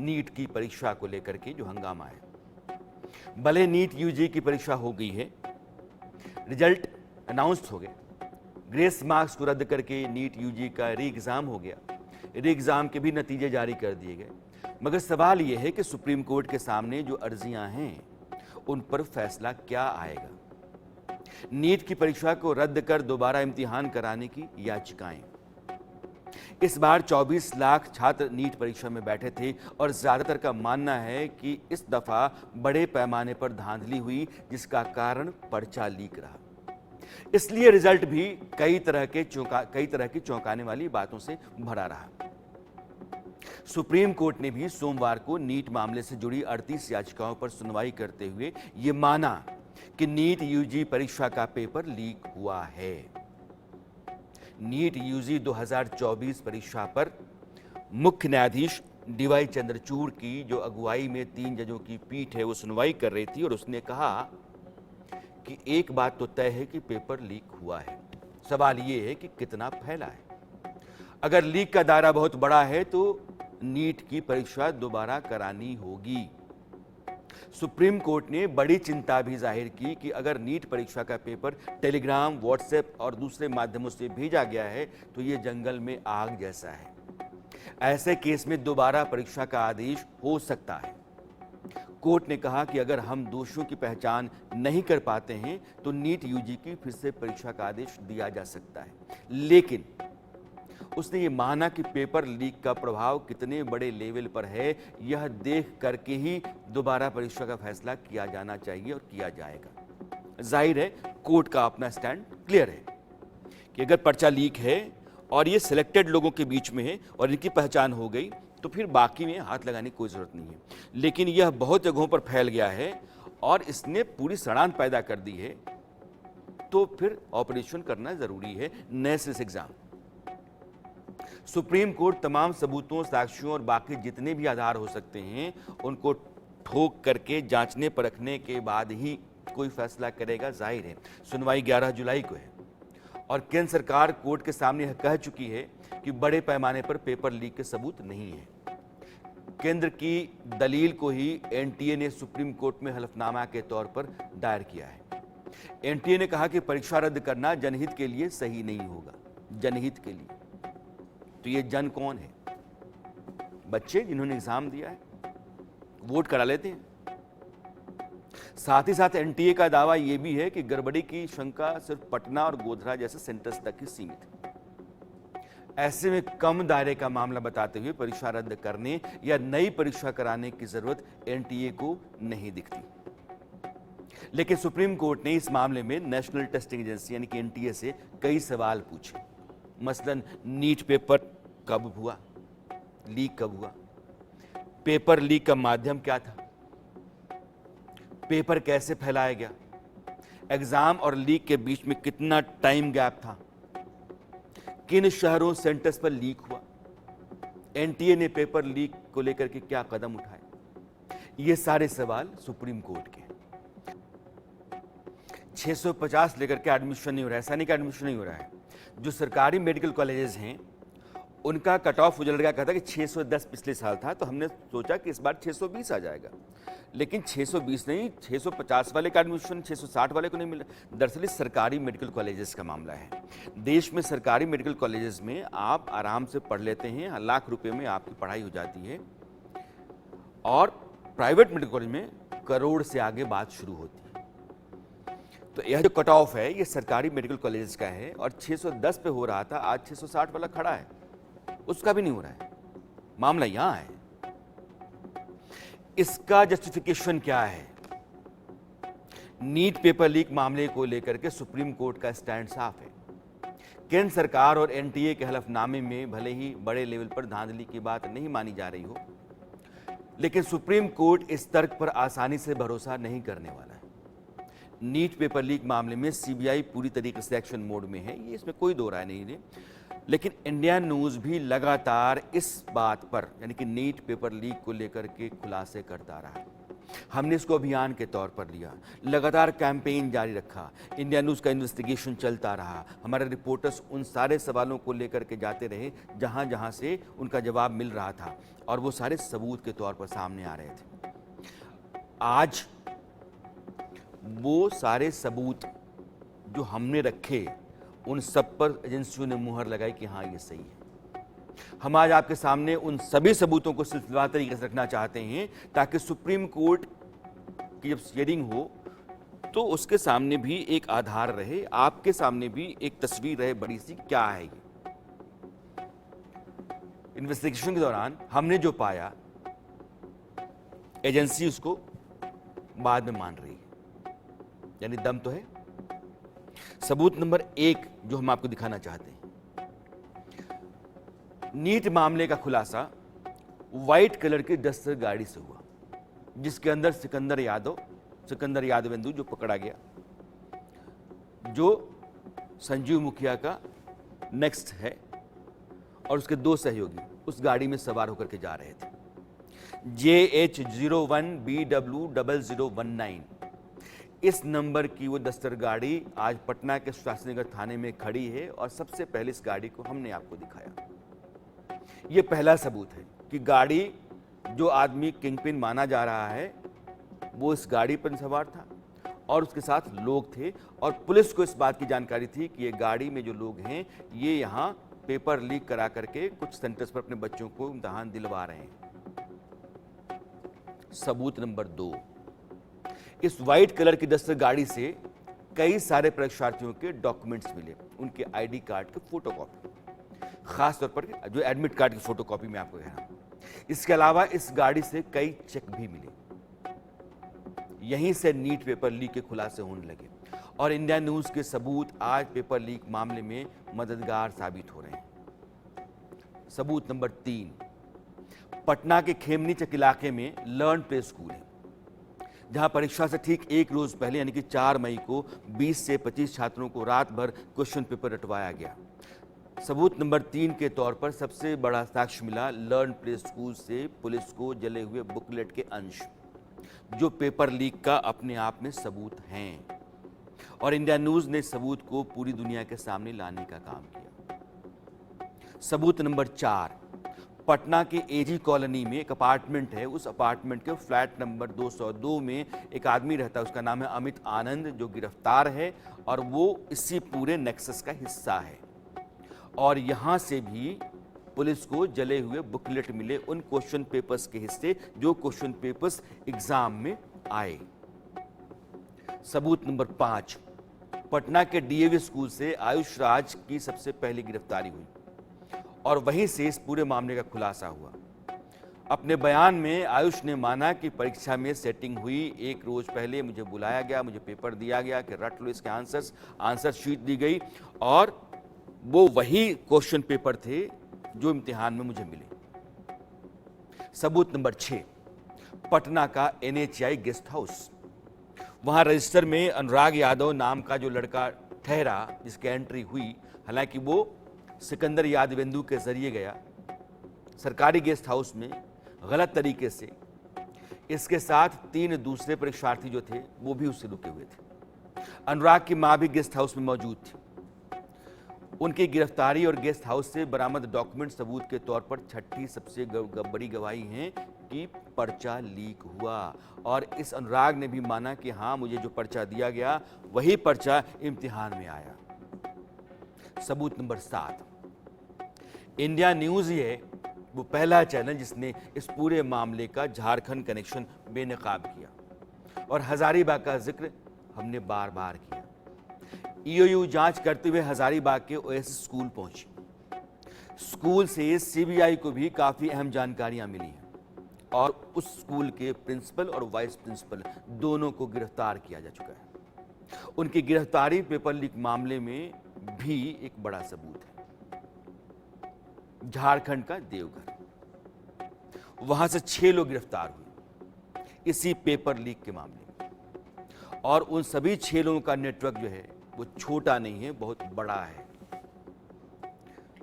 NEET की परीक्षा को लेकर के जो हंगामा है। भले नीट यूजी की परीक्षा हो गई है, रिजल्ट अनाउंस हो गए, ग्रेस मार्क्स को रद्द करके नीट यूजी का री एग्जाम हो गया, री एग्जाम के भी नतीजे जारी कर दिए गए, मगर सवाल यह है कि सुप्रीम कोर्ट के सामने जो अर्जियां हैं उन पर फैसला क्या आएगा। नीट की परीक्षा को रद्द कर दोबारा इम्तिहान कराने की याचिकाएं। इस बार 24 लाख छात्र नीट परीक्षा में बैठे थे और ज्यादातर का मानना है कि इस दफा बड़े पैमाने पर धांधली हुई, जिसका कारण पर्चा लीक रहा। इसलिए रिजल्ट भी कई तरह की चौंकाने वाली बातों से भरा रहा। सुप्रीम कोर्ट ने भी सोमवार को नीट मामले से जुड़ी 38 याचिकाओं पर सुनवाई करते हुए यह माना कि नीट यूजी परीक्षा का पेपर लीक हुआ है। नीट यूजी 2024 परीक्षा पर मुख्य न्यायाधीश डीवाई चंद्रचूड़ की जो अगुवाई में 3 जजों की पीठ है वो सुनवाई कर रही थी और उसने कहा कि एक बात तो तय है कि पेपर लीक हुआ है। सवाल यह है कि कितना फैला है। अगर लीक का दायरा बहुत बड़ा है तो नीट की परीक्षा दोबारा करानी होगी। सुप्रीम कोर्ट ने बड़ी चिंता भी जाहिर की कि अगर नीट परीक्षा का पेपर टेलीग्राम, व्हाट्सएप और दूसरे माध्यमों से भेजा गया है तो यह जंगल में आग जैसा है। ऐसे केस में दोबारा परीक्षा का आदेश हो सकता है। कोर्ट ने कहा कि अगर हम दोषियों की पहचान नहीं कर पाते हैं तो नीट यूजी की फिर से परीक्षा का आदेश दिया जा सकता है, लेकिन उसने ये माना कि पेपर लीक का प्रभाव कितने बड़े लेवल पर है यह देख करके ही दोबारा परीक्षा का फैसला किया जाना चाहिए और किया जाएगा। जाहिर है कोर्ट का अपना स्टैंड क्लियर है कि अगर पर्चा लीक है और ये सिलेक्टेड लोगों के बीच में है और इनकी पहचान हो गई तो फिर बाकी में हाथ लगाने की कोई जरूरत नहीं है। लेकिन यह बहुत जगहों पर फैल गया है और इसने पूरी सड़ांध पैदा कर दी है, तो फिर ऑपरेशन करना जरूरी है, नए सिरे से एग्जाम। सुप्रीम कोर्ट तमाम सबूतों, साक्ष्यों और बाकी जितने भी आधार हो सकते हैं उनको ठोक करके जांचने परखने के बाद ही कोई फैसला करेगा। जाहिर है सुनवाई 11 जुलाई को है और केंद्र सरकार कोर्ट के सामने यह कह चुकी है कि बड़े पैमाने पर पेपर लीक के सबूत नहीं है। केंद्र की दलील को ही एनटीए ने सुप्रीम कोर्ट में हलफनामा के तौर पर दायर किया है। एनटीए ने कहा कि परीक्षा रद्द करना जनहित के लिए सही नहीं होगा। जनहित के लिए तो ये जन कौन है? बच्चे जिन्होंने एग्जाम दिया है, वोट करा लेते हैं। साथ ही साथ एनटीए का दावा यह भी है कि गड़बड़ी की शंका सिर्फ पटना और गोधरा जैसे सेंटर्स तक ही सीमित है। ऐसे में कम दायरे का मामला बताते हुए परीक्षा रद्द करने या नई परीक्षा कराने की जरूरत एनटीए को नहीं दिखती। लेकिन सुप्रीम कोर्ट ने इस मामले में नेशनल टेस्टिंग एजेंसी यानी कि एनटीए से कई सवाल पूछे। मसलन नीट पेपर कब हुआ, लीक कब हुआ, पेपर लीक का माध्यम क्या था, पेपर कैसे फैलाया गया, एग्जाम और लीक के बीच में कितना टाइम गैप था, किन शहरों सेंटर्स पर लीक हुआ, एनटीए ने पेपर लीक को लेकर के क्या कदम उठाए। ये सारे सवाल सुप्रीम कोर्ट के। 650 लेकर के एडमिशन नहीं हो रहा है। ऐसा नहीं कि एडमिशन नहीं हो रहा है। जो सरकारी मेडिकल कॉलेजेस हैं उनका कट ऑफ उजड़ गया, कहता कि 610 पिछले साल था, तो हमने सोचा कि इस बार 620 आ जाएगा, लेकिन 620 नहीं, 650 वाले का एडमिशन 660 वाले को नहीं मिला। दरअसल सरकारी मेडिकल कॉलेजेस का मामला है। देश में सरकारी मेडिकल कॉलेजेस में आप आराम से पढ़ लेते हैं, लाख रुपए में आपकी पढ़ाई हो जाती है, और प्राइवेट मेडिकल कॉलेज में करोड़ से आगे बात शुरू होती है। तो यह जो कट ऑफ है ये सरकारी मेडिकल कॉलेजेस का है और 610 पे हो रहा था, आज 660 वाला खड़ा है, उसका भी नहीं हो रहा है। मामला यहां है। इसका जस्टिफिकेशन क्या है? नीट पेपर लीक मामले को लेकर के सुप्रीम कोर्ट का स्टैंड साफ है। केंद्र सरकार और एनटीए के हलफनामे में भले ही बड़े लेवल पर धांधली की बात नहीं मानी जा रही हो, लेकिन सुप्रीम कोर्ट इस तर्क पर आसानी से भरोसा नहीं करने वाला है। नीट पेपर लीक मामले में सीबीआई पूरी तरीके से एक्शन मोड में है, ये इसमें कोई दो राय नहीं है। लेकिन इंडिया न्यूज भी लगातार इस बात पर यानी कि नीट पेपर लीक को लेकर के खुलासे करता रहा। हमने इसको अभियान के तौर पर लिया, लगातार कैंपेन जारी रखा, इंडिया न्यूज़ का इन्वेस्टिगेशन चलता रहा, हमारे रिपोर्टर्स उन सारे सवालों को लेकर के जाते रहे जहां जहां से उनका जवाब मिल रहा था और वो सारे सबूत के तौर पर सामने आ रहे थे। आज वो सारे सबूत जो हमने रखे उन सब पर एजेंसियों ने मुहर लगाई कि हाँ ये सही है। हम आज आपके सामने उन सभी सबूतों को सिलसिलेवार तरीके से रखना चाहते हैं ताकि सुप्रीम कोर्ट की जब हियरिंग हो तो उसके सामने भी एक आधार रहे, आपके सामने भी एक तस्वीर रहे बड़ी सी, क्या है ये। इन्वेस्टिगेशन के दौरान हमने जो पाया एजेंसी उसको बाद में मान रही है, यानी दम तो है। सबूत नंबर 1 जो हम आपको दिखाना चाहते हैं, नीट मामले का खुलासा व्हाइट कलर की डस्टर गाड़ी से हुआ जिसके अंदर सिकंदर यादवेंदु जो पकड़ा गया, जो संजीव मुखिया का नेक्स्ट है और उसके 2 सहयोगी उस गाड़ी में सवार होकर के जा रहे थे। JH01BW0019 इस नंबर की वो दस्तर गाड़ी आज पटना के शास्त्रीनगर थाने में खड़ी है और सबसे पहले इस गाड़ी को हमने आपको दिखाया। ये पहला सबूत है कि गाड़ी जो आदमी किंगपिन माना जा रहा है वो इस गाड़ी पर सवार था और उसके साथ लोग थे और पुलिस को इस बात की जानकारी थी कि ये गाड़ी में जो लोग हैं ये यहाँ पेपर लीक करा करके कुछ सेंटर्स पर अपने बच्चों को इम्तिहान दिलवा रहे हैं। सबूत नंबर 2, इस व्हाइट कलर की डस्टर गाड़ी से कई सारे परीक्षार्थियों के डॉक्यूमेंट्स मिले, उनके आईडी कार्ड के फोटोकॉपी, खास तौर पर जो एडमिट कार्ड की फोटोकॉपी मैं आपको कह रहा हूं। इसके अलावा इस गाड़ी से कई चेक भी मिले। यहीं से नीट पेपर लीक के खुलासे होने लगे और इंडिया न्यूज़ के सबूत आज पेपर लीक मामले में मददगार साबित हो रहे हैं। सबूत नंबर 3, पटना के खेमनीचक इलाके में लर्न प्ले स्कूल है जहां परीक्षा से ठीक 1 रोज पहले यानी कि 4 मई को 20 से 25 छात्रों को रात भर क्वेश्चन पेपर रटवाया गया। सबूत नंबर 3 के तौर पर सबसे बड़ा साक्ष्य मिला लर्न प्ले स्कूल से पुलिस को जले हुए बुकलेट के अंश, जो पेपर लीक का अपने आप में सबूत हैं और इंडिया न्यूज़ ने सबूत को पूरी दुनिया के सामने लाने का काम किया। सबूत नंबर 4, पटना के एजी कॉलोनी में एक अपार्टमेंट है, उस अपार्टमेंट के फ्लैट नंबर 202 में एक आदमी रहता है, उसका नाम है अमित आनंद, जो गिरफ्तार है और वो इसी पूरे नेक्सस का हिस्सा है। और यहां से भी पुलिस को जले हुए बुकलेट मिले, उन क्वेश्चन पेपर्स के हिस्से जो क्वेश्चन पेपर्स एग्जाम में आए। सबूत नंबर 5, पटना के डीएवी स्कूल से आयुष राज की सबसे पहली गिरफ्तारी हुई और वहीं से इस पूरे मामले का खुलासा हुआ। अपने बयान में आयुष ने माना कि परीक्षा में सेटिंग हुई, 1 रोज पहले मुझे बुलाया गया, मुझे पेपर दिया गया कि रट लो इसके आंसर शीट दी गई और वो वही क्वेश्चन पेपर थे जो इम्तिहान में मुझे मिले। सबूत नंबर 6, पटना का NHI गेस्ट हाउस, वहां रजिस्टर में अनुराग यादव नाम का जो लड़का ठहरा जिसकी एंट्री हुई, हालांकि वो सिकंदर यादवेंदु के जरिए गया सरकारी गेस्ट हाउस में गलत तरीके से। इसके साथ 3 दूसरे परीक्षार्थी जो थे वो भी उससे रुके हुए थे। अनुराग की मां भी गेस्ट हाउस में मौजूद थी। उनकी गिरफ्तारी और गेस्ट हाउस से बरामद डॉक्यूमेंट सबूत के तौर पर छठी सबसे बड़ी गवाही है कि पर्चा लीक हुआ और इस अनुराग ने भी माना कि हाँ मुझे जो पर्चा दिया गया वही पर्चा इम्तिहान में आया। सबूत नंबर 7, इंडिया न्यूज़ ही है वो पहला चैनल जिसने इस पूरे मामले का झारखंड कनेक्शन बेनकाब किया और हजारीबाग का जिक्र हमने बार बार किया। ईओयू जांच करते हुए हजारीबाग के ओएसिस स्कूल पहुंची। स्कूल से सीबीआई को भी काफी अहम जानकारियां मिली हैं और उस स्कूल के प्रिंसिपल और वाइस प्रिंसिपल दोनों को गिरफ्तार किया जा चुका है। उनकी गिरफ्तारी पेपर लीक मामले में भी एक बड़ा सबूत है। झारखंड का देवघर, वहां से 6 लोग गिरफ्तार हुए इसी पेपर लीक के मामले में और उन सभी 6 लोगों का नेटवर्क जो है वो छोटा नहीं है, बहुत बड़ा है।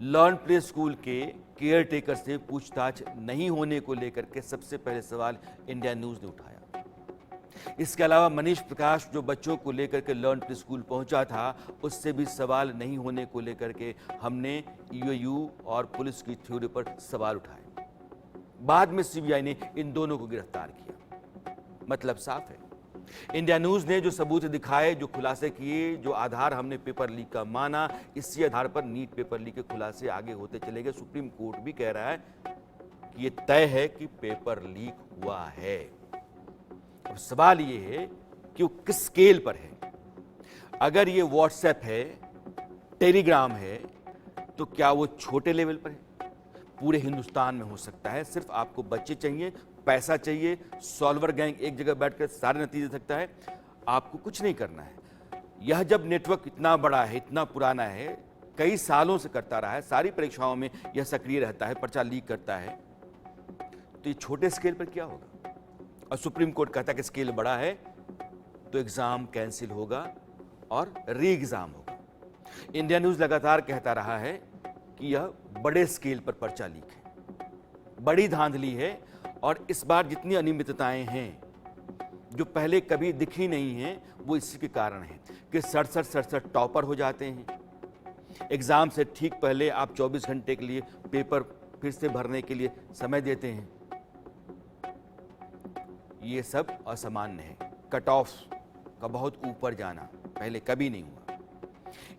लर्न प्ले स्कूल के केयर टेकर से पूछताछ नहीं होने को लेकर के सबसे पहले सवाल इंडिया न्यूज़ ने उठाया इसके अलावा मनीष प्रकाश जो बच्चों को लेकर के लर्न टू स्कूल पहुंचा था, उससे भी सवाल नहीं होने को लेकर के हमने ईओयू और पुलिस की थ्योरी पर सवाल उठाए। बाद में सीबीआई ने इन दोनों को गिरफ्तार किया। मतलब साफ है, इंडिया न्यूज ने जो सबूत दिखाए, जो खुलासे किए, जो आधार हमने पेपर लीक का माना, इसी आधार पर नीट पेपर लीक के खुलासे आगे होते चले गए। सुप्रीम कोर्ट भी कह रहा है कि ये तय है कि पेपर लीक हुआ है। अब सवाल ये है कि वो किस स्केल पर है। अगर ये व्हाट्सएप है, टेलीग्राम है, तो क्या वो छोटे लेवल पर है? पूरे हिंदुस्तान में हो सकता है। सिर्फ आपको बच्चे चाहिए, पैसा चाहिए, सॉल्वर गैंग एक जगह बैठकर सारे नतीजे दे सकता है। आपको कुछ नहीं करना है। यह जब नेटवर्क इतना बड़ा है, इतना पुराना है, कई सालों से करता रहा है, सारी परीक्षाओं में यह सक्रिय रहता है, पर्चा लीक करता है, तो ये छोटे स्केल पर क्या होगा? और सुप्रीम कोर्ट कहता है कि स्केल बड़ा है तो एग्जाम कैंसिल होगा और री एग्जाम होगा। इंडिया न्यूज लगातार कहता रहा है कि यह बड़े स्केल पर पर्चा लीक है, बड़ी धांधली है। और इस बार जितनी अनियमितताएं हैं, जो पहले कभी दिखी नहीं हैं, वो इसी के कारण है कि 67 टॉपर हो जाते हैं। एग्जाम से ठीक पहले आप 24 घंटे के लिए पेपर फिर से भरने के लिए समय देते हैं। ये सब असामान्य है। कट ऑफ का बहुत ऊपर जाना पहले कभी नहीं हुआ।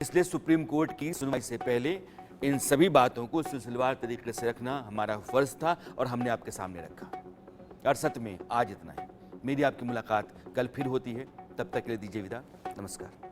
इसलिए सुप्रीम कोर्ट की सुनवाई से पहले इन सभी बातों को सिलसिलेवार तरीके से रखना हमारा फर्ज था और हमने आपके सामने रखा। और सत्य में आज इतना ही। मेरी आपकी मुलाकात कल फिर होती है। तब तक के लिए दीजिए विदा। नमस्कार।